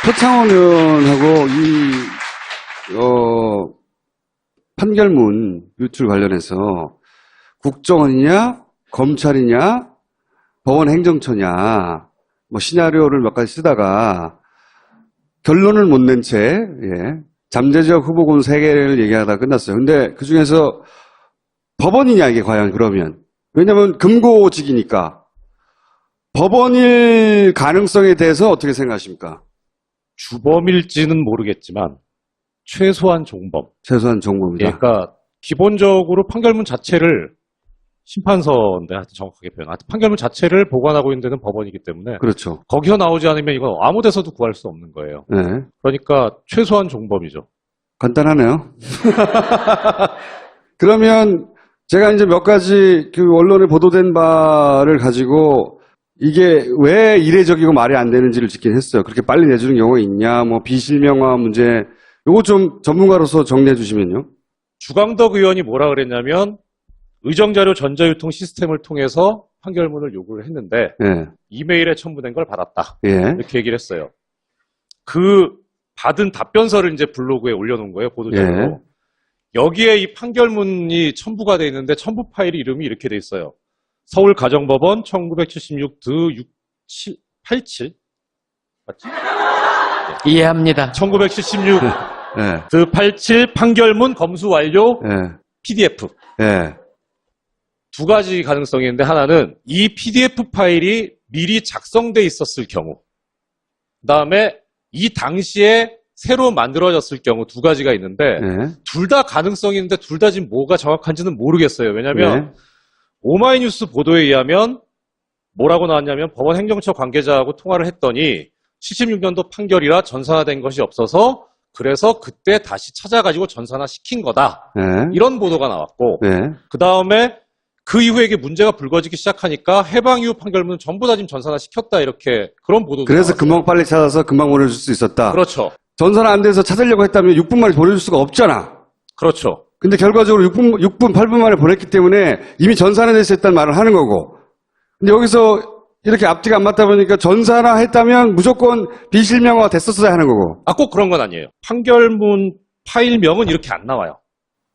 표창원 의원하고 판결문 유출 관련해서 국정원이냐, 검찰이냐, 법원 행정처냐, 뭐 시나리오를 몇 가지 쓰다가 결론을 못 낸 채, 잠재적 후보군 3개를 얘기하다가 끝났어요. 근데 그 중에서 법원이냐, 이게 과연 그러면. 왜냐면 금고직이니까. 법원일 가능성에 대해서 어떻게 생각하십니까? 주범일지는 모르겠지만 최소한 종범. 최소한 종범이다. 그러니까 기본적으로 판결문 자체를 심판서인데 하여튼 정확하게 표현. 하여튼 판결문 자체를 보관하고 있는 데는 법원이기 때문에 그렇죠. 거기서 나오지 않으면 이거 아무 데서도 구할 수 없는 거예요. 네. 그러니까 최소한 종범이죠. 간단하네요. 그러면 제가 이제 몇 가지 그 언론에 보도된 바를 가지고 이게 왜 이례적이고 말이 안 되는지를 짚긴 했어요. 그렇게 빨리 내주는 경우가 있냐, 뭐 비실명화 문제, 요거 좀 전문가로서 정리해 주시면요. 주광덕 의원이 뭐라 그랬냐면 의정자료 전자유통 시스템을 통해서 판결문을 요구를 했는데 이메일에 첨부된 걸 받았다. 이렇게 얘기를 했어요. 그 받은 답변서를 이제 블로그에 올려놓은 거예요. 보도자료로. 여기에 이 판결문이 첨부가 돼 있는데 첨부 파일 이름이 이렇게 돼 있어요. 서울가정법원 1976-87 맞지? 이해합니다. 1976-87 판결문 검수 완료 PDF. 두 가지 가능성이 있는데 하나는 이 PDF 파일이 미리 작성돼 있었을 경우, 그 다음에 이 당시에 새로 만들어졌을 경우 두 가지가 있는데 둘 다 가능성이 있는데 둘 다 지금 뭐가 정확한지는 모르겠어요. 왜냐하면 오마이뉴스 보도에 의하면 뭐라고 나왔냐면 법원 행정처 관계자하고 통화를 했더니 76년도 판결이라 전산화된 것이 없어서 그래서 그때 다시 찾아가지고 전산화 시킨 거다. 이런 보도가 나왔고 그 다음에 그 이후에 이게 문제가 불거지기 시작하니까 해방 이후 판결문은 전부 다 지금 전산화 시켰다 이렇게 그런 보도도 그래서 나왔어요. 금방 빨리 찾아서 금방 보내줄 수 있었다. 그렇죠. 전산화 안 돼서 찾으려고 했다면 6분 만에 보내줄 수가 없잖아. 그렇죠. 근데 결과적으로 6분, 8분 만에 보냈기 때문에 이미 전산화돼 있었다는 말을 하는 거고. 근데 여기서 이렇게 앞뒤가 안 맞다 보니까 전산화 했다면 무조건 비실명화가 됐었어야 하는 거고. 꼭 그런 건 아니에요. 판결문 파일명은 이렇게 안 나와요.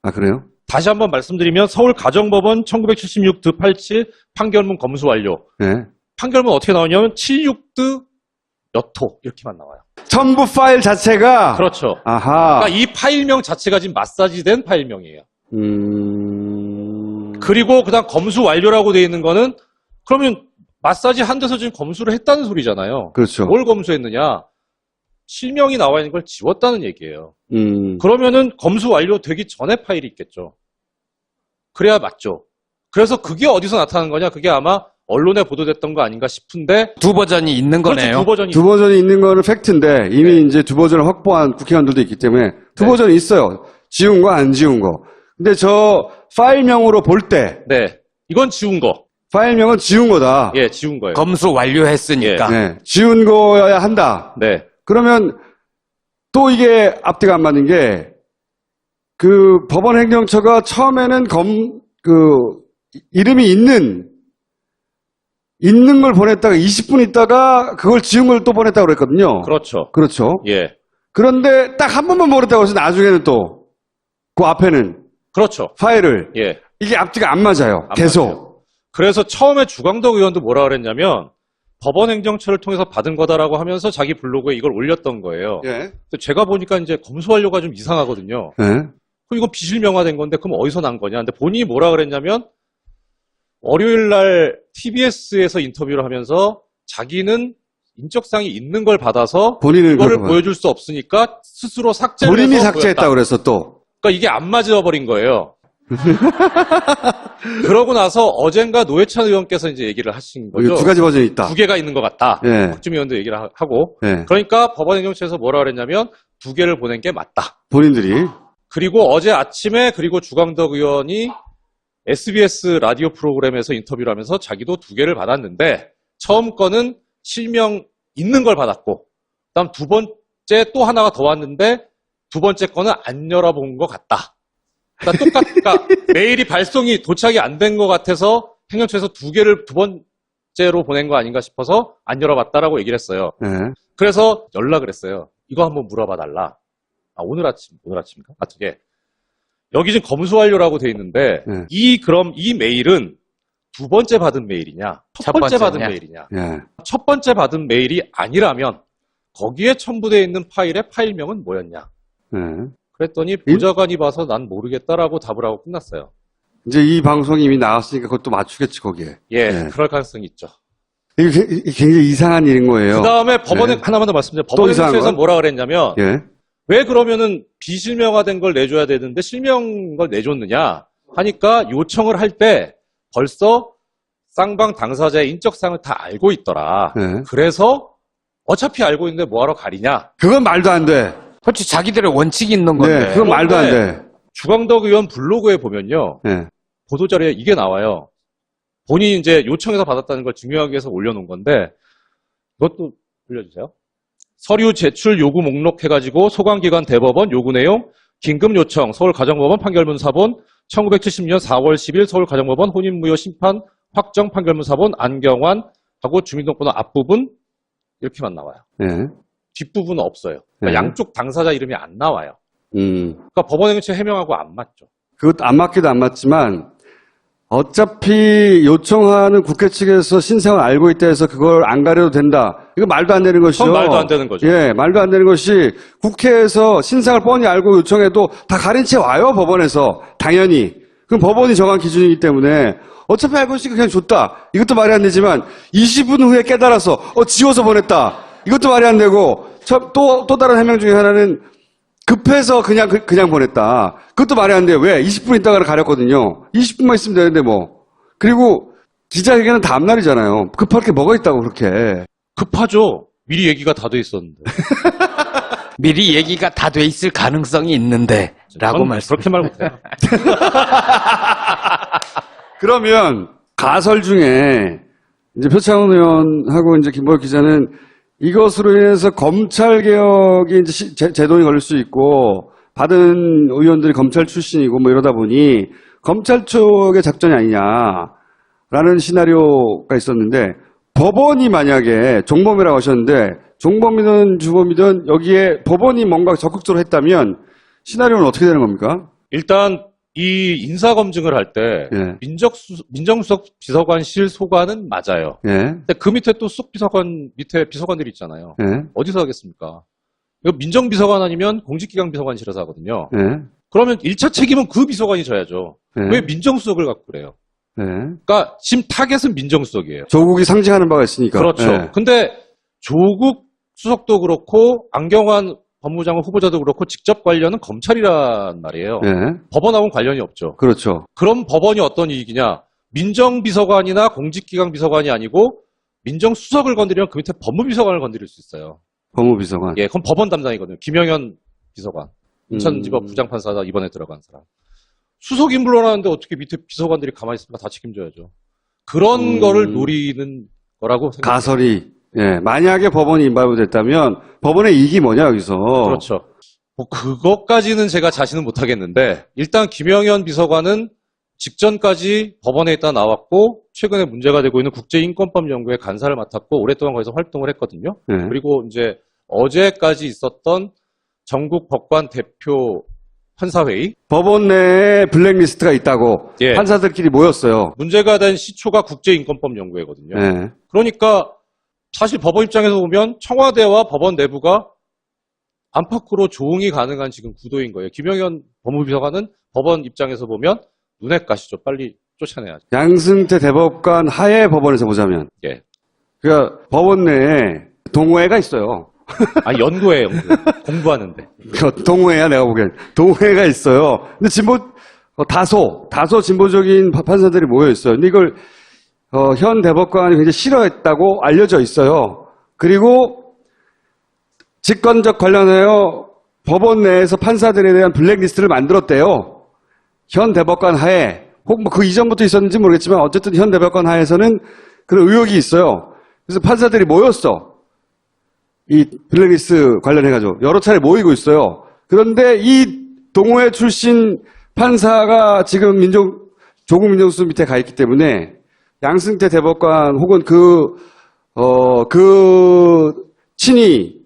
아, 그래요? 다시 한번 말씀드리면 서울가정법원 1976-87 판결문 검수 완료. 판결문 어떻게 나오냐면 76드 여토 이렇게만 나와요. 첨부 파일 자체가 그렇죠. 아하. 그러니까 이 파일명 자체가 지금 마사지된 파일명이에요. 그리고 그다음 검수 완료라고 되어 있는 거는 그러면 마사지 한 데서 지금 검수를 했다는 소리잖아요. 그렇죠. 뭘 검수했느냐? 실명이 나와 있는 걸 지웠다는 얘기예요. 그러면은 검수 완료되기 전에 파일이 있겠죠. 그래야 맞죠. 그래서 그게 어디서 나타나는 거냐? 그게 아마 언론에 보도됐던 거 아닌가 싶은데 두 버전이 있는 거네요. 그렇죠, 두 버전이 있는 거는 팩트인데 이미 이제 두 버전을 확보한 국회의원들도 있기 때문에 두 버전이 있어요. 지운 거 안 지운 거. 근데 저 파일명으로 볼 때 이건 지운 거. 파일명은 지운 거다. 지운 거예요. 검수 완료했으니까. 지운 거여야 한다. 그러면 또 이게 앞뒤가 안 맞는 게 그 법원 행정처가 처음에는 이름이 있는 걸 보냈다가 20분 있다가 그걸 지운 걸 또 보냈다고 그랬거든요. 그렇죠. 그런데 딱 한 번만 보냈다고 해서 나중에는 또 그 앞에는 그렇죠. 파일을 이게 앞뒤가 안 맞아요. 계속. 맞아요. 그래서 처음에 주광덕 의원도 뭐라 그랬냐면 법원 행정처를 통해서 받은 거다라고 하면서 자기 블로그에 이걸 올렸던 거예요. 근데 제가 보니까 이제 검수 완료가 좀 이상하거든요. 그럼 이건 비실명화된 건데 그럼 어디서 난 거냐? 근데 본인이 뭐라 그랬냐면 월요일 날 TBS에서 인터뷰를 하면서 자기는 인적사항이 있는 걸 받아서 이거를 보여줄 수 없으니까 스스로 삭제를 본인이 해서 삭제했다고 그래서 또. 그러니까 이게 안 맞아버린 거예요. 그러고 나서 어젠가 노회찬 의원께서 이제 얘기를 하신 거죠. 두 가지 버전이 있다. 두 개가 있는 것 같다. 박주미 의원도 얘기를 하고. 그러니까 법원행정처에서 뭐라 그랬냐면 두 개를 보낸 게 맞다. 본인들이. 그리고 어제 아침에 그리고 주광덕 의원이 SBS 라디오 프로그램에서 인터뷰를 하면서 자기도 두 개를 받았는데 처음 거는 실명 있는 걸 받았고 그다음 두 번째 또 하나가 더 왔는데 두 번째 거는 안 열어본 것 같다. 그러니까 메일이 발송이 도착이 안 된 것 같아서 행정처에서 두 개를 두 번 가짜로 보낸 거 아닌가 싶어서 안 열어봤다라고 얘기를 했어요. 네. 그래서 연락을 했어요. 이거 한번 물어봐 달라. 오늘 아침인가? 예. 여기 지금 검수 완료라고 돼 있는데, 네. 그럼 이 메일은 두 번째 받은 메일이냐? 첫 번째 받은 메일이냐? 네. 첫 번째 받은 메일이 아니라면, 거기에 첨부되어 있는 파일의 파일명은 뭐였냐? 네. 그랬더니 보좌관이 봐서 난 모르겠다라고 답을 하고 끝났어요. 이제 이 방송이 이미 나왔으니까 그것도 맞추겠지, 거기에. 예, 네. 그럴 가능성이 있죠. 이게 굉장히 이상한 일인 거예요. 그 다음에 법원에, 하나만 더 말씀드려요. 법원에서 뭐라 그랬냐면, 예. 왜 그러면은 비실명화된 걸 내줘야 되는데 실명 걸 내줬느냐 하니까 요청을 할 때 벌써 쌍방 당사자의 인적사항을 다 알고 있더라. 네. 그래서 어차피 알고 있는데 뭐하러 가리냐. 그건 말도 안 돼. 그렇지, 자기들의 원칙이 있는 건데. 네, 그건 말도 안 돼. 주광덕 의원 블로그에 보면요. 네. 보도자료에 이게 나와요. 본인이 이제 요청해서 받았다는 걸 증명하기 위해서 올려놓은 건데 그것도 올려주세요. 서류 제출 요구 목록 해가지고 소관기관 대법원 요구 내용 긴급 요청 서울가정법원 판결문 사본 1970년 4월 10일 서울가정법원 혼인무효 심판 확정 판결문 사본 안경환 하고 주민등록번호 앞부분 이렇게만 나와요. 네. 뒷부분은 없어요. 그러니까 네. 양쪽 당사자 이름이 안 나와요. 그러니까 법원행위처 해명하고 안 맞죠. 그것도 안 맞기도 안 맞지만 어차피 요청하는 국회 측에서 신상을 알고 있다 해서 그걸 안 가려도 된다. 이거 말도 안 되는 것이죠. 그건 말도 안 되는 거죠. 예, 말도 안 되는 것이 국회에서 신상을 뻔히 알고 요청해도 다 가린 채 와요, 법원에서. 당연히. 그럼 법원이 정한 기준이기 때문에 어차피 알고 있으니까 그냥 줬다. 이것도 말이 안 되지만 20분 후에 깨달아서 지워서 보냈다. 이것도 말이 안 되고 또 다른 해명 중에 하나는 급해서 그냥 보냈다. 그것도 말이 안 돼요. 왜? 20분 있다가 가렸거든요. 20분만 있으면 되는데 뭐. 그리고 기자회견은 다음 날이잖아요. 급할 게 뭐가 있다고 그렇게. 급하죠. 미리 얘기가 다 돼 있었는데. 미리 얘기가 다 돼 있을 가능성이 있는데 라고 말씀. 그렇게 말 못해요. 그러면 가설 중에 이제 표창원 의원하고 이제 김보혁 기자는 이것으로 인해서 검찰 개혁이 이제 제동이 걸릴 수 있고 받은 의원들이 검찰 출신이고 뭐 이러다 보니 검찰 쪽의 작전이 아니냐라는 시나리오가 있었는데 법원이 만약에 종범이라고 하셨는데 종범이든 주범이든 여기에 법원이 뭔가 적극적으로 했다면 시나리오는 어떻게 되는 겁니까? 일단 이 인사검증을 할 때 예. 민정수석 비서관실 소관은 맞아요. 예. 근데 그 밑에 또 수석비서관 밑에 비서관들이 있잖아요. 예. 어디서 하겠습니까? 이거 민정비서관 아니면 공직기강 비서관실에서 하거든요. 예. 그러면 1차 책임은 그 비서관이 져야죠. 예. 왜 민정수석을 갖고 그래요? 예. 그러니까 지금 타겟은 민정수석이에요. 조국이 상징하는 바가 있으니까. 그렇죠. 예. 근데 조국 수석도 그렇고 안경환 법무장관 후보자도 그렇고 직접 관련은 검찰이란 말이에요. 예. 법원하고는 관련이 없죠. 그렇죠. 그럼 법원이 어떤 이익이냐? 민정비서관이나 공직기강 비서관이 아니고 민정수석을 건드리면 그 밑에 법무비서관을 건드릴 수 있어요. 법무비서관. 예, 그건 법원 담당이거든요. 김영현 비서관. 인천지법 부장판사다 이번에 들어간 사람. 수석이 물러나는데 어떻게 밑에 비서관들이 가만히 있으면 다 책임져야죠. 그런 거를 노리는 거라고 생각합니다. 가설이. 예, 만약에 법원이 인발부 됐다면 법원의 이익이 뭐냐 여기서. 그렇죠. 뭐 그것까지는 제가 자신은 못하겠는데 일단 김영현 비서관은 직전까지 법원에 있다 나왔고 최근에 문제가 되고 있는 국제인권법 연구의 간사를 맡았고 오랫동안 거기서 활동을 했거든요. 예. 그리고 이제 어제까지 있었던 전국 법관 대표 판사회의 법원 내에 블랙리스트가 있다고 예. 판사들끼리 모였어요. 문제가 된 시초가 국제인권법 연구회거든요. 예. 그러니까 사실 법원 입장에서 보면 청와대와 법원 내부가 안팎으로 조응이 가능한 지금 구도인 거예요. 김영현 법무비서관은 법원 입장에서 보면 눈에 가시죠. 빨리 쫓아내야죠. 양승태 대법관 하에 법원에서 보자면. 예. 그러니까 법원 내에 동호회가 있어요. 연구회. 공부하는데. 동호회야 내가 보기엔. 동호회가 있어요. 근데 다소 진보적인 판사들이 모여 있어요. 근데 이걸 현 대법관이 굉장히 싫어했다고 알려져 있어요. 그리고 직권적 관련하여 법원 내에서 판사들에 대한 블랙리스트를 만들었대요. 현 대법관 하에, 혹 뭐 그 이전부터 있었는지 모르겠지만 어쨌든 현 대법관 하에서는 그런 의혹이 있어요. 그래서 판사들이 모였어. 이 블랙리스트 관련해가지고 여러 차례 모이고 있어요. 그런데 이 동호회 출신 판사가 지금 조국 민정수석 밑에 가 있기 때문에 양승태 대법관 혹은 친위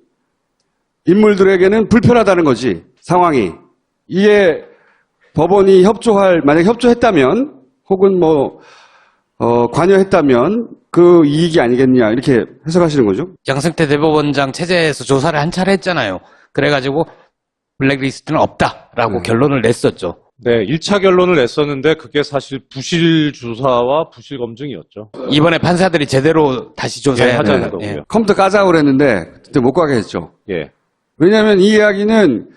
인물들에게는 불편하다는 거지, 상황이. 이게 법원이 만약 협조했다면, 혹은 관여했다면 그 이익이 아니겠냐, 이렇게 해석하시는 거죠? 양승태 대법원장 체제에서 조사를 한 차례 했잖아요. 그래가지고 블랙리스트는 없다라고 결론을 냈었죠. 네, 1차 결론을 냈었는데 그게 사실 부실 조사와 부실 검증이었죠. 이번에 판사들이 제대로 다시 조사해야 하자는 되는 거고요. 컴퓨터 까자고 그랬는데, 그때 못 가게 했죠. 예. 왜냐하면 이 이야기는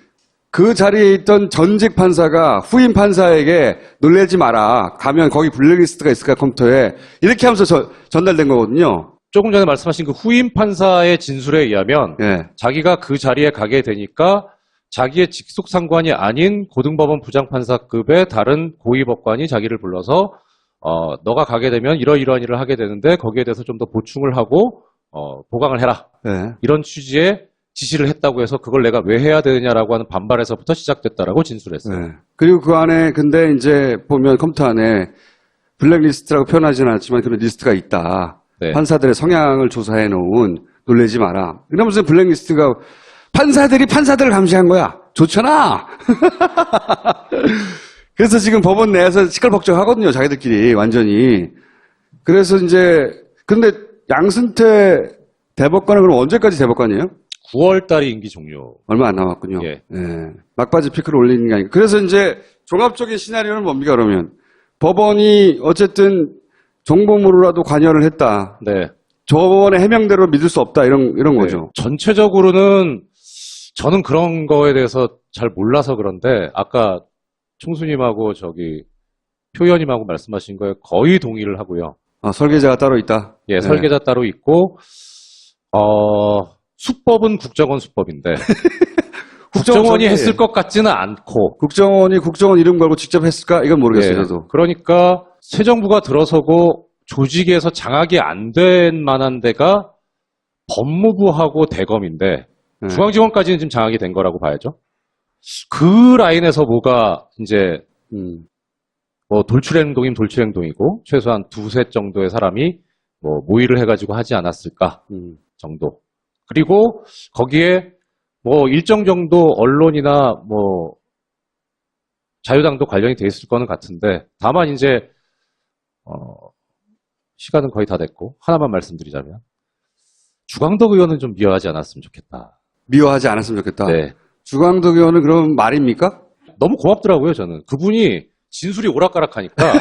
그 자리에 있던 전직 판사가 후임 판사에게 놀래지 마라. 가면 거기 블랙리스트가 있을까 컴퓨터에. 이렇게 하면서 전달된 거거든요. 조금 전에 말씀하신 그 후임 판사의 진술에 의하면 예. 자기가 그 자리에 가게 되니까 자기의 직속 상관이 아닌 고등법원 부장판사급의 다른 고위법관이 자기를 불러서 너가 가게 되면 이러이러한 일을 하게 되는데 거기에 대해서 좀 더 보충을 하고 보강을 해라. 예. 이런 취지의 지시를 했다고 해서 그걸 내가 왜 해야 되느냐라고 하는 반발에서부터 시작됐다라고 진술했어요. 예. 그리고 그 안에 근데 이제 보면 컴퓨터 안에 블랙리스트라고 표현하지는 않지만 그런 리스트가 있다. 네. 판사들의 성향을 조사해 놓은 놀래지 마라. 이러면서 블랙리스트가 판사들이 판사들을 감시한 거야. 좋잖아. 그래서 지금 법원 내에서 시끌벅적하거든요. 자기들끼리 완전히. 그래서 이제 근데 양승태 대법관은 그럼 언제까지 대법관이에요? 9월 달이 임기 종료. 얼마 안 남았군요. 예. 막바지 피크를 올리는 게 아니고. 그래서 이제 종합적인 시나리오는 뭡니까, 그러면? 법원이 어쨌든 정보물로라도 관여를 했다. 네. 저번의 해명대로 믿을 수 없다. 이런 거죠. 전체적으로는 저는 그런 거에 대해서 잘 몰라서 그런데 아까 총수님하고 표 의원님하고 말씀하신 거에 거의 동의를 하고요. 설계자가 따로 있다. 예, 설계자 따로 있고 수법은 국정원 수법인데 국정원이 했을 것 같지는 않고 국정원 이름 걸고 직접 했을까? 이건 모르겠어요. 예, 저도. 그러니까 새 정부가 들어서고 조직에서 장악이 안 된 만한 데가 법무부하고 대검인데 네. 중앙지검까지는 지금 장악이 된 거라고 봐야죠. 그 라인에서 뭐가 이제 돌출행동이면 돌출행동이고 최소한 두세 정도의 사람이 모의를 해가지고 하지 않았을까 정도. 그리고 거기에 일정 정도 언론이나 자유당도 관련이 돼 있을 거는 같은데 다만 이제 시간은 거의 다 됐고 하나만 말씀드리자면 주광덕 의원은 좀 미워하지 않았으면 좋겠다. 미워하지 않았으면 좋겠다. 네. 주광덕 의원은 그럼 말입니까? 너무 고맙더라고요, 저는. 그분이 진술이 오락가락하니까.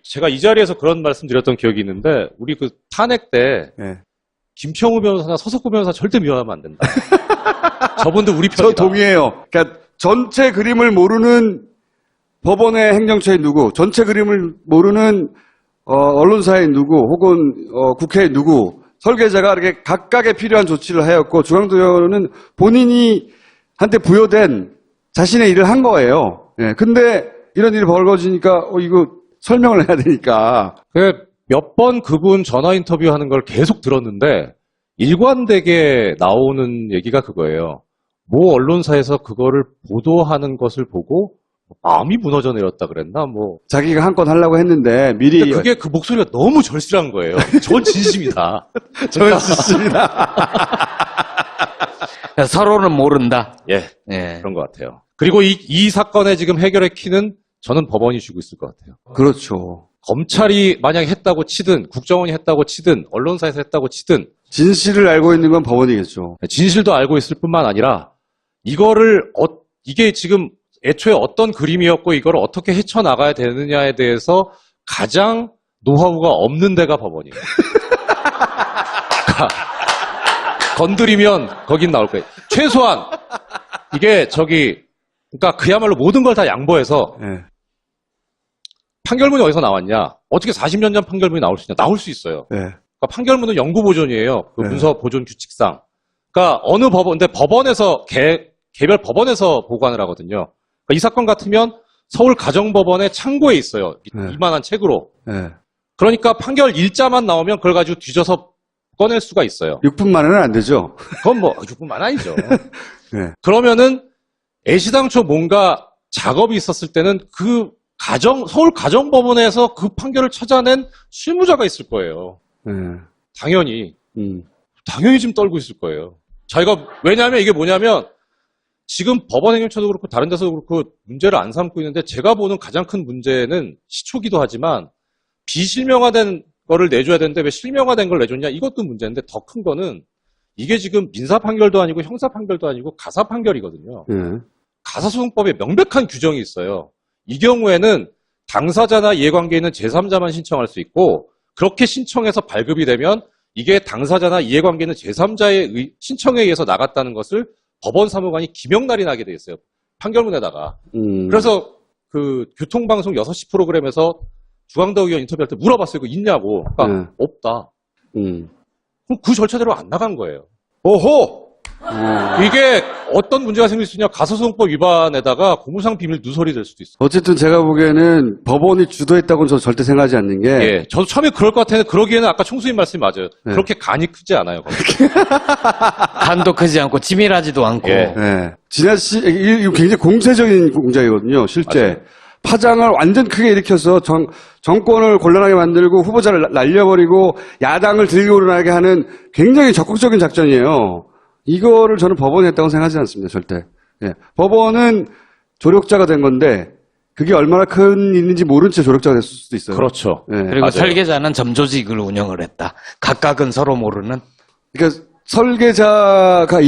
제가 이 자리에서 그런 말씀 드렸던 기억이 있는데, 우리 그 탄핵 때, 네. 김평우 변호사나 서석구 변호사 절대 미워하면 안 된다. 저분들 우리 편이다. 저 동의해요. 그러니까 전체 그림을 모르는 법원의 행정처의 누구, 전체 그림을 모르는 언론사의 누구, 혹은 국회의 누구, 설계자가 이렇게 각각의 필요한 조치를 하였고 주광덕 의원은 본인이 한테 부여된 자신의 일을 한 거예요. 예. 근데 이런 일이 벌어지니까 이거 설명을 해야 되니까. 몇 번 그분 전화 인터뷰하는 걸 계속 들었는데 일관되게 나오는 얘기가 그거예요. 모 언론사에서 그거를 보도하는 것을 보고 마음이 무너져 내렸다 그랬나? 자기가 한 건 하려고 했는데 미리. 근데 그게 그 목소리가 너무 절실한 거예요. 전 진심이다. 전 진심이다. 서로는 모른다. 예. 그런 것 같아요. 그리고 이 사건의 지금 해결의 키는 저는 법원이 쥐고 있을 것 같아요. 그렇죠. 검찰이 만약에 했다고 치든 국정원이 했다고 치든 언론사에서 했다고 치든 진실을 알고 있는 건 법원이겠죠. 진실도 알고 있을 뿐만 아니라 이게 지금 애초에 어떤 그림이었고 이걸 어떻게 헤쳐나가야 되느냐에 대해서 가장 노하우가 없는 데가 법원이에요. 건드리면 거긴 나올 거예요. 최소한 이게 그러니까 그야말로 모든 걸 다 양보해서 네. 판결문이 어디서 나왔냐? 어떻게 40년 전 판결문이 나올 수 있냐? 나올 수 있어요. 네. 그러니까 판결문은 영구 보존이에요. 그 네. 문서 보존 규칙상. 그러니까 어느 법원, 근데 법원에서 개별 법원에서 보관을 하거든요. 그러니까 이 사건 같으면 서울 가정법원의 창고에 있어요. 네. 이만한 책으로. 네. 그러니까 판결 일자만 나오면 그걸 가지고 뒤져서 꺼낼 수가 있어요. 6분 만에는 안 되죠. 그건 6분만 아니죠. 네. 그러면은 애시당초 뭔가 작업이 있었을 때는 그 서울 가정법원에서 그 판결을 찾아낸 실무자가 있을 거예요. 네. 당연히 지금 떨고 있을 거예요. 자기가, 왜냐하면 이게 뭐냐면, 지금 법원 행정처도 그렇고 다른 데서도 그렇고 문제를 안 삼고 있는데, 제가 보는 가장 큰 문제는 시초기도 하지만, 비실명화된 거를 내줘야 되는데 왜 실명화된 걸 내줬냐, 이것도 문제인데, 더 큰 거는 이게 지금 민사 판결도 아니고 형사 판결도 아니고 가사 판결이거든요. 가사소송법에 명백한 규정이 있어요. 이 경우에는 당사자나 이해관계에 있는 제3자만 신청할 수 있고, 그렇게 신청해서 발급이 되면 이게 당사자나 이해관계 있는 제3자의 신청에 의해서 나갔다는 것을 법원 사무관이 기명날이 나게 돼 있어요. 판결문에다가. 그래서 그 교통방송 6시 프로그램에서 주광덕 의원 인터뷰할 때 물어봤어요. 이거 있냐고. 그러니까 없다. 그럼 그 절차대로 안 나간 거예요. 오호! 이게 어떤 문제가 생길 수 있냐? 가소송법 위반에다가 고무상 비밀 누설이 될 수도 있어요. 어쨌든 제가 보기에는 법원이 주도했다고는 저는 절대 생각하지 않는 게. 예, 저도 처음에 그럴 것 같았는데 그러기에는 아까 총수님 말씀이 맞아요. 네. 그렇게 간이 크지 않아요. 간도 크지 않고 치밀하지도 않고. 예. 네. 진아 씨, 이거 굉장히 공세적인 공작이거든요, 실제. 맞아요. 파장을 완전 크게 일으켜서 정권을 곤란하게 만들고 후보자를 날려버리고 야당을 들고일어나게 하는 굉장히 적극적인 작전이에요. 이거를 저는 법원이 했다고 생각하지 않습니다, 절대. 예. 법원은 조력자가 된 건데 그게 얼마나 큰 일인지 모른 채 조력자가 됐을 수도 있어요. 그렇죠. 예. 그리고 맞아요. 설계자는 점조직을 운영을 했다. 각각은 서로 모르는. 그러니까 설계자가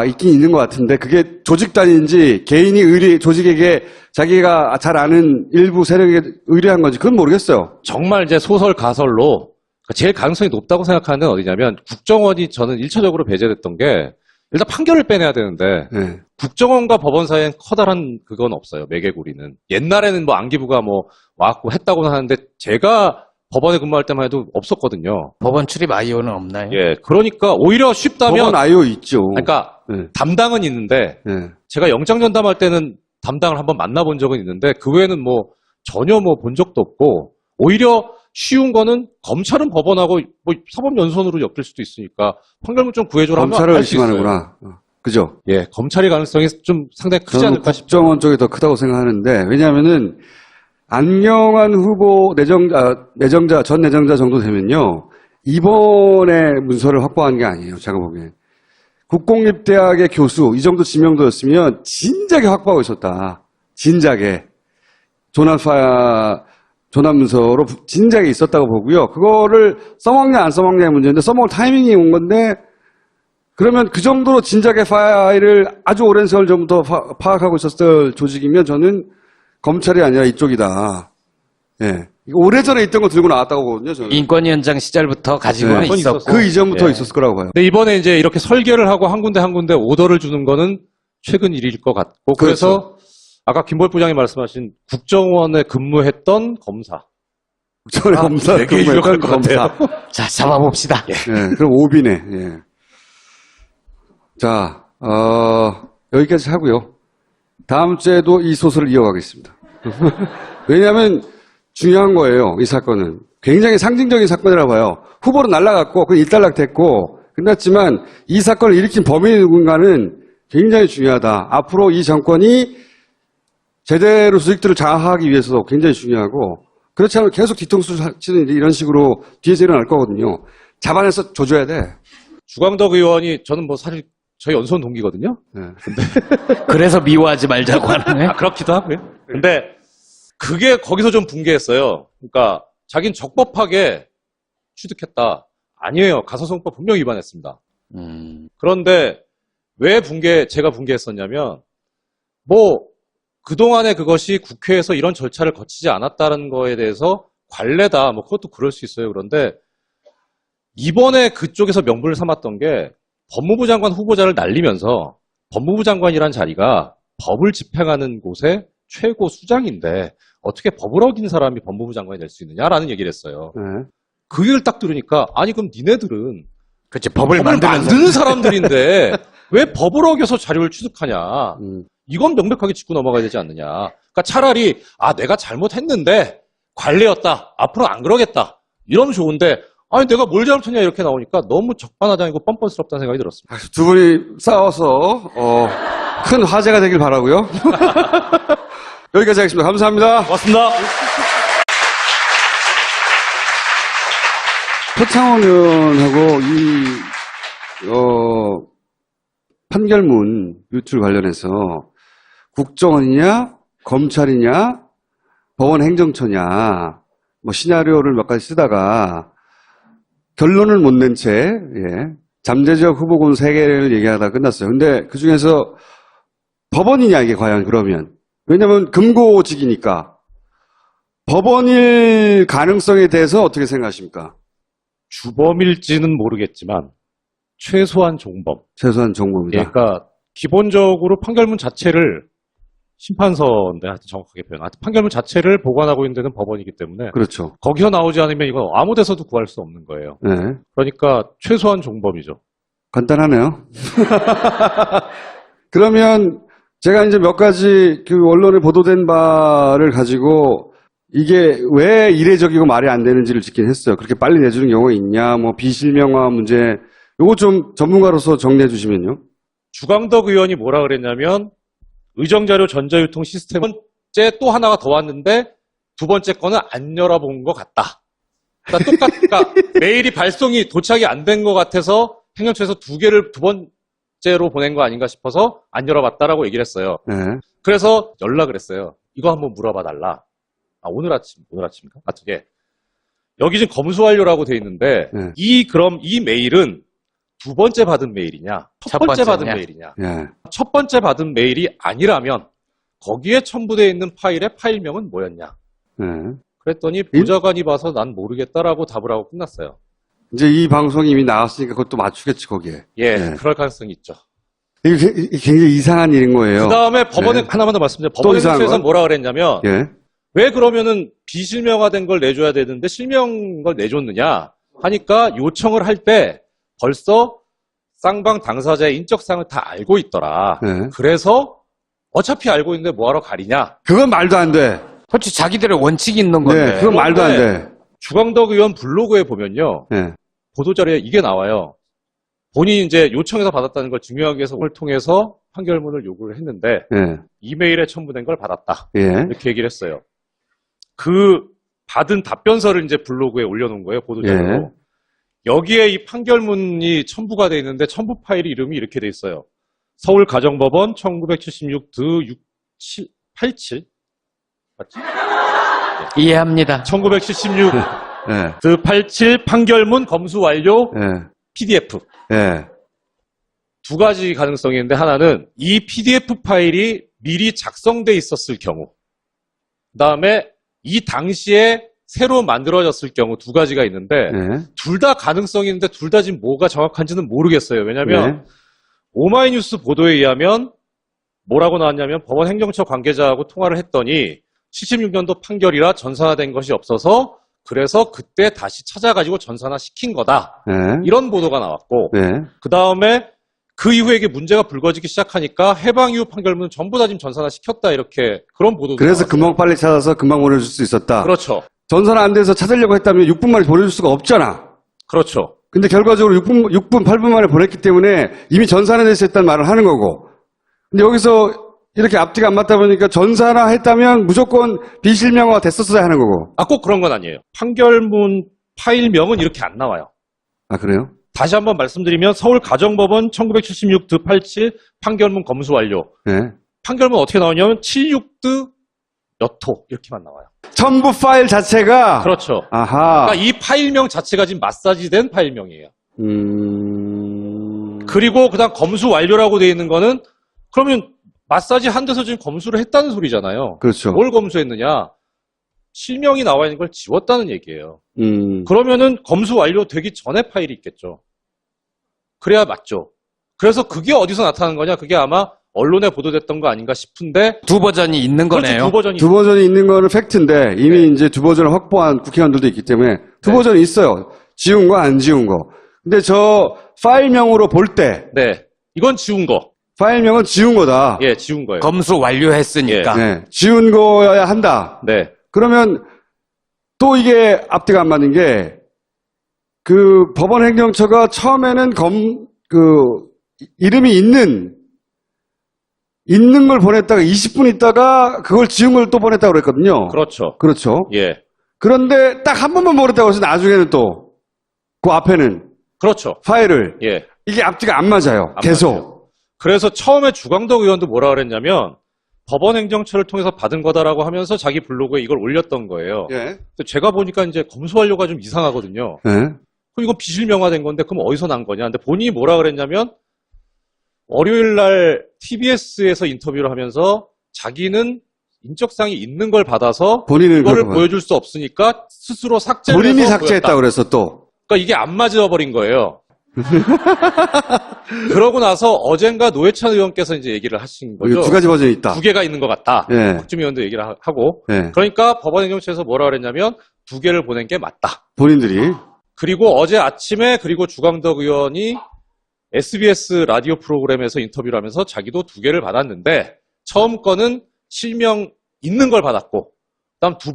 있긴 있는 것 같은데 그게 조직 단위인지 개인이 조직에게 자기가 잘 아는 일부 세력에게 의뢰한 건지 그건 모르겠어요. 정말 이제 소설 가설로 제일 가능성이 높다고 생각하는 데는 어디냐면 국정원이 저는 1차적으로 배제됐던 게 일단 판결을 빼내야 되는데 예. 국정원과 법원 사이엔 커다란 그건 없어요. 매개구리는. 옛날에는 뭐 안기부가 뭐 와갖고 했다고는 하는데 제가 법원에 근무할 때만 해도 없었거든요. 법원 출입 아이오는 없나요? 예, 그러니까 오히려 쉽다면 법원 아이오 있죠. 그러니까 예. 담당은 있는데 예. 제가 영장 전담할 때는 담당을 한번 만나본 적은 있는데 그 외에는 뭐 전혀 뭐 본 적도 없고 오히려 쉬운 거는 검찰은 법원하고 뭐 사법연수원으로 엮일 수도 있으니까 판결문 좀 구해줘라 하면 검찰을 할 수 있어요. 의심하는구나. 그죠? 예, 검찰의 가능성이 좀 상당히 크지 저는 않을까 싶어요. 국정원 쪽이 더 크다고 생각하는데 왜냐하면은 안경환 후보 전 내정자 정도 되면요 이번에 문서를 확보한 게 아니에요. 제가 보기엔 국공립대학의 교수 이 정도 지명도였으면 진작에 확보하고 있었다. 진작에 조남 문서로 진작에 있었다고 보고요. 그거를 써먹냐 안 써먹냐의 문제인데 써먹을 타이밍이 온 건데 그러면 그 정도로 진작에 파일을 아주 오랜 세월 전부터 파악하고 있었을 조직이면 저는 검찰이 아니라 이쪽이다. 예. 이거 오래전에 있던 거 들고 나왔다고 보거든요, 저는. 인권위원장 시절부터 가지고는 네. 있었고. 그 이전부터 예. 있었을 거라고 봐요. 근데 이번에 이제 이렇게 설계를 하고 한 군데 오더를 주는 거는 최근 일일 것 같고 그래서 아까 김보엽 부장이 말씀하신 국정원에 근무했던 검사. 국정원의 검사, 되게 유력할 것 검사. 자, 잡아봅시다. 예, 그럼 오비네. 예. 자, 여기까지 하고요. 다음 주에도 이 소설을 이어가겠습니다. 왜냐하면 중요한 거예요. 이 사건은. 굉장히 상징적인 사건이라고 봐요. 후보로 날아갔고 그건 일단락됐고 끝났지만 이 사건을 일으킨 범인이 누군가는 굉장히 중요하다. 앞으로 이 정권이 제대로 수익들을 장악하기 위해서도 굉장히 중요하고 그렇지 않으면 계속 뒤통수 치는 이런 식으로 뒤에서 일어날 거거든요. 잡아내서 조져야 돼. 주광덕 의원이 저는 뭐 사실 저희 연수원 동기거든요. 네. 그래서 미워하지 말자고 하는 거예요? 그렇기도 하고요. 근데 그게 거기서 좀 붕괴했어요. 그러니까 자기는 적법하게 취득했다. 아니에요. 가소송법 분명히 위반했습니다. 그런데 왜 제가 붕괴했었냐면 뭐 그동안에 그것이 국회에서 이런 절차를 거치지 않았다는 거에 대해서 관례다. 뭐 그것도 그럴 수 있어요. 그런데 이번에 그쪽에서 명분을 삼았던 게 법무부 장관 후보자를 날리면서 법무부 장관이란 자리가 법을 집행하는 곳의 최고 수장인데 어떻게 법을 어긴 사람이 법무부 장관이 될 수 있느냐라는 얘기를 했어요. 네. 그 얘기를 딱 들으니까 아니 그럼 니네들은 그치, 법을 만드는 사람들인데 왜 법을 어겨서 자료를 취득하냐. 이건 명백하게 짚고 넘어가야 되지 않느냐. 그러니까 차라리 내가 잘못했는데 관례였다. 앞으로 안 그러겠다. 이러면 좋은데 아니 내가 뭘 잘못했냐 이렇게 나오니까 너무 적반하장이고 뻔뻔스럽다는 생각이 들었습니다. 두 분이 싸워서 큰 화제가 되길 바라고요. 여기까지 하겠습니다. 감사합니다. 고맙습니다. 표창원 의원하고 판결문 유출 관련해서 국정원이냐, 검찰이냐, 법원 행정처냐, 뭐 시나리오를 몇 가지 쓰다가 결론을 못 낸 채, 잠재적 후보군 3개를 얘기하다 끝났어요. 근데 그 중에서 법원이냐, 이게 과연 그러면. 왜냐면 금고직이니까. 법원일 가능성에 대해서 어떻게 생각하십니까? 주범일지는 모르겠지만 최소한 종범. 최소한 정보입니다. 그러니까 기본적으로 판결문 자체를 심판서인데 하여튼 정확하게 표현. 하여튼 판결문 자체를 보관하고 있는 데는 법원이기 때문에 그렇죠. 거기서 나오지 않으면 이건 아무 데서도 구할 수 없는 거예요. 네. 그러니까 최소한 종범이죠. 간단하네요. 그러면 제가 이제 몇 가지 그 언론에 보도된 바를 가지고 이게 왜 이례적이고 말이 안 되는지를 짚긴 했어요. 그렇게 빨리 내주는 경우가 있냐, 뭐 비실명화 문제, 요거 좀 전문가로서 정리해 주시면요. 주광덕 의원이 뭐라 그랬냐면 의정자료 전자유통 시스템은 또 하나가 더 왔는데 두 번째 거는 안 열어본 것 같다. 그러니까 그러니까 메일이 발송이 도착이 안 된 것 같아서 행정처에서 2개를 두 번째로 보낸 거 아닌가 싶어서 안 열어봤다라고 얘기를 했어요. 네. 그래서 연락을 했어요. 이거 한번 물어봐 달라. 오늘 아침인가? 예. 여기 지금 검수 완료라고 돼 있는데 네. 그럼 이 메일은 두 번째 받은 메일이냐? 첫 번째 받은 메일이냐? 네. 첫 번째 받은 메일이 아니라면 거기에 첨부되어 있는 파일의 파일명은 뭐였냐? 네. 그랬더니 보좌관이 봐서 난 모르겠다라고 답을 하고 끝났어요. 이제 이 방송이 이미 나왔으니까 그것도 맞추겠지, 거기에. 예, 네. 그럴 가능성이 있죠. 이게 굉장히 이상한 일인 거예요. 그 다음에 법원에 네. 하나만 더 말씀드려요. 또 법원 이상한 행정처에서 건? 뭐라 그랬냐면 예. 왜 그러면은 비실명화된 걸 내줘야 되는데 실명 걸 내줬느냐 하니까 요청을 할 때 벌써 쌍방 당사자의 인적사항을 다 알고 있더라. 네. 그래서 어차피 알고 있는데 뭐하러 가리냐. 그건 말도 안 돼. 솔직히 자기들의 원칙이 있는 건데. 네, 그건 말도 안 돼. 주광덕 의원 블로그에 보면요. 네. 보도자료에 이게 나와요. 본인이 이제 요청해서 받았다는 걸 증명하기 위해서 을 통해서 판결문을 요구를 했는데 네. 이메일에 첨부된 걸 받았다. 예. 이렇게 얘기를 했어요. 그 받은 답변서를 이제 블로그에 올려놓은 거예요. 보도자료로. 예. 여기에 이 판결문이 첨부가 돼 있는데 첨부 파일 이름이 이렇게 돼 있어요. 서울가정법원 1976 87 맞지? 이해합니다. 1976 예. 87 판결문 검수 완료 예. PDF. 예. 두 가지 가능성이 있는데 하나는 이 PDF 파일이 미리 작성돼 있었을 경우. 그다음에 이 당시에 새로 만들어졌을 경우 두 가지가 있는데 예. 둘 다 가능성이 있는데 둘 다 지금 뭐가 정확한지는 모르겠어요. 왜냐하면 예. 오마이뉴스 보도에 의하면 뭐라고 나왔냐면 법원 행정처 관계자하고 통화를 했더니 76년도 판결이라 전산화된 것이 없어서 그래서 그때 다시 찾아가지고 전산화 시킨 거다. 예. 이런 보도가 나왔고 예. 그 다음에 그 이후에 이게 문제가 불거지기 시작하니까 해방 이후 판결문은 전부 다 지금 전산화 시켰다 이렇게 그런 보도도 그래서 나왔어요. 금방 빨리 찾아서 금방 보내줄 수 있었다. 그렇죠. 전산 안 돼서 찾으려고 했다면 6분 만에 보내줄 수가 없잖아. 그렇죠. 근데 결과적으로 6분, 8분 만에 보냈기 때문에 이미 전산화 돼서 했다는 말을 하는 거고. 근데 여기서 이렇게 앞뒤가 안 맞다 보니까 전산화 했다면 무조건 비실명화가 됐었어야 하는 거고. 꼭 그런 건 아니에요. 판결문 파일명은 이렇게 안 나와요. 아, 그래요? 다시 한번 말씀드리면 서울가정법원 1976 87 판결문 검수 완료. 네. 판결문 어떻게 나오냐면 76드 몇 호 이렇게만 나와요. 첨부 파일 자체가. 그렇죠. 아하. 그러니까 이 파일명 자체가 지금 마사지된 파일명이에요. 음. 그리고 그다음 검수 완료라고 돼 있는 거는 그러면 마사지 한 데서 지금 검수를 했다는 소리잖아요. 그렇죠. 뭘 검수했느냐? 실명이 나와 있는 걸 지웠다는 얘기예요. 음. 그러면은 검수 완료되기 전에 파일이 있겠죠. 그래야 맞죠. 그래서 그게 어디서 나타나는 거냐? 그게 아마 언론에 보도됐던 거 아닌가 싶은데 두 버전이 있는 그렇죠. 거네요. 두 버전이 두 버전이 있는 거는 팩트인데 이미 이제 두 버전을 확보한 국회의원들도 있기 때문에 두 네. 버전이 있어요. 지운 거, 안 지운 거. 근데 저 파일명으로 볼 때 네. 이건 지운 거. 파일명은 지운 거다. 예, 지운 거예요. 검수 완료했으니까. 네. 지운 거여야 한다. 네. 그러면 또 이게 앞뒤가 안 맞는 게 그 법원 행정처가 처음에는 이름이 있는 있는 걸 보냈다가 20분 있다가 그걸 지운 걸 또 보냈다고 그랬거든요. 그렇죠. 그렇죠. 예. 그런데 딱 한 번만 보냈다고 해서 나중에는 또 그 앞에는 그렇죠. 파일을 예. 이게 앞뒤가 안 맞아요. 안 계속. 맞아요. 그래서 처음에 주광덕 의원도 뭐라 그랬냐면 법원 행정처를 통해서 받은 거다라고 하면서 자기 블로그에 이걸 올렸던 거예요. 예. 근데 제가 보니까 이제 검수완료가 좀 이상하거든요. 예. 그럼 이거 비실명화된 건데 그럼 어디서 난 거냐? 근데 본인이 뭐라 그랬냐면 월요일 날 TBS에서 인터뷰를 하면서 자기는 인적사항이 있는 걸 받아서 본인은 그거를 그거 보여줄 수 없으니까 스스로 삭제를 본인이 해서 삭제했다 보였다. 그래서 또. 그러니까 이게 안 맞아버린 거예요. 그러고 나서 어젠가 노회찬 의원께서 이제 얘기를 하신 거죠. 이거 두 가지 버전이 있다. 두 개가 있는 것 같다. 예. 박주미 의원도 얘기를 하고. 예. 그러니까 법원행정처에서 뭐라 그랬냐면 두 개를 보낸 게 맞다. 본인들이. 그리고 어제 아침에 그리고 주광덕 의원이 SBS 라디오 프로그램에서 인터뷰를 하면서 자기도 두 개를 받았는데 처음 거는 실명 있는 걸 받았고 그다음 두